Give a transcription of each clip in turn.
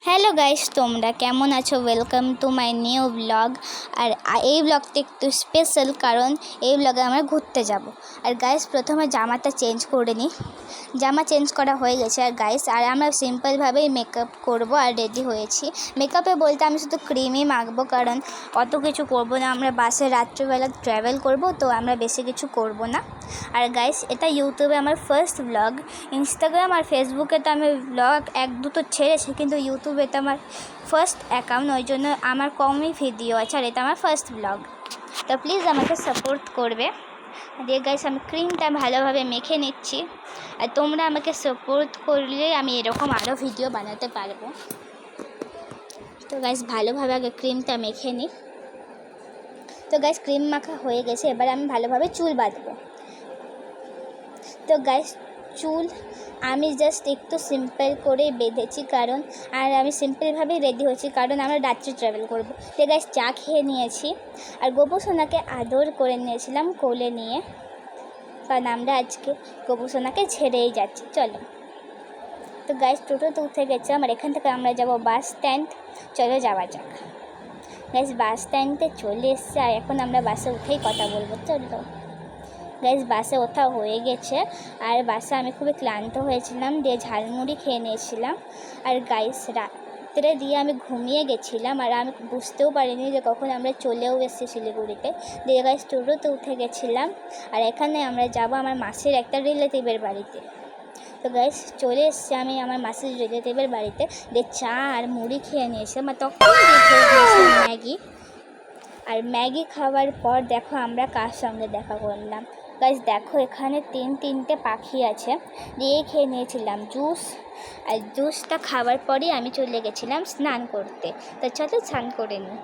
Hello guys, তোমরা কেমন আছো? Welcome to my new blog. আর এই ব্লগটা একটু স্পেশাল, কারণ এই ব্লগে আমরা ঘুরতে যাব। আর গাইস, প্রথমে জামাটা চেঞ্জ করে নিই। জামা চেঞ্জ করা হয়ে গেছে। আর গাইস, আর আমরা সিম্পলভাবেই মেকআপ করব আর রেডি হয়েছি। মেকআপে বলতে আমি শুধু ক্রিমই মাখবো, কারণ অত কিছু করব না। আমরা বাসে রাত্রিবেলা ট্রাভেল করব, তো আমরা বেশি কিছু করব না। আর গাইস, এটা ইউটিউবে আমার ফার্স্ট ব্লগ। ইনস্টাগ্রাম আর ফেসবুকে তো আমি ব্লগ এক দুটো ছেড়েছি, কিন্তু ইউটিউবে এটা আমার ফার্স্ট অ্যাকাউন্ট, ওই জন্য আমার কমই ভিডিও আছে। আর এটা আমার ফার্স্ট ব্লগ, তো প্লিজ আমাকে সাপোর্ট করবে। দিয়ে গাইস, আমি ক্রিমটা ভালোভাবে মেখে নিচ্ছি। আর তোমরা আমাকে সাপোর্ট করলে আমি এরকম আরও ভিডিও বানাতে পারবো। তো গাইস, ভালোভাবে আগে ক্রিমটা মেখে নিই। তো গাইস, ক্রিম মাখা হয়ে গেছে। এবার আমি ভালোভাবে চুল বাঁধবো। তো গাইস, চুল আমি জাস্ট একটু সিম্পল করে বেঁধেছি, কারণ আর আমি সিম্পলভাবেই রেডি হয়েছি, কারণ আমরা রাত্রে ট্রাভেল করব। তো গাইস, চা খেয়ে নিয়েছি আর গোপুসোনাকে আদর করে নিয়েছিলাম কোলে নিয়ে, কারণ আমরা আজকে গোপুসোনাকে ছেড়েই যাচ্ছি। চলো। তো গাইস, টোটোতে উঠে গেছিলাম আর এখান থেকে আমরা যাব বাস স্ট্যান্ড। চলো যাওয়া যাক। গাইস, বাস স্ট্যান্ডে চলে এসছে আর এখন আমরা বাসে উঠেই কথা বলবো। চলো গাইস, বাসে ওঠা হয়ে গেছে। আর বাসে আমি খুবই ক্লান্ত হয়েছিলাম, দিয়ে ঝালমুড়ি খেয়ে নিয়েছিলাম। আর গাইস, রাত্রে দিয়ে আমি ঘুমিয়ে গেছিলাম আর আমি বুঝতেও পারিনি যে কখন আমরা চলেও এসেছি শিলিগুড়িতে। দিয়ে গাইস, টোটোতে উঠে গেছিলাম আর এখানে আমরা যাব আমার মাসির একটা রিলেটিভের বাড়িতে। তো গাইস, চলে এসছি আমি আমার মাসির রিলেটিভের বাড়িতে। দিয়ে চা আর মুড়ি খেয়ে নিয়েছিলাম আর তখন ম্যাগি। আর ম্যাগি খাওয়ার পর দেখো আমরা কার সঙ্গে দেখা করলাম। গাইস দেখো, এখানে তিনটে পাখি আছে। দিয়ে খেয়ে নিয়েছিলাম জুস। আর জুসটা খাওয়ার পরেই আমি চলে গেছিলাম স্নান করতে। তো চলো স্নান করে নিই।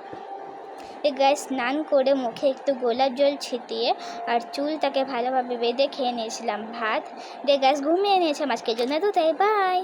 গাইস, স্নান করে মুখে একটু গোলাপ জল ছিটিয়ে আর চুলটাকে ভালোভাবে বেঁধে খেয়ে নিয়েছিলাম ভাত। দিয়ে গাইস, ঘুমিয়ে নিয়েছিলাম আজকের জন্য। তো তাই বাই।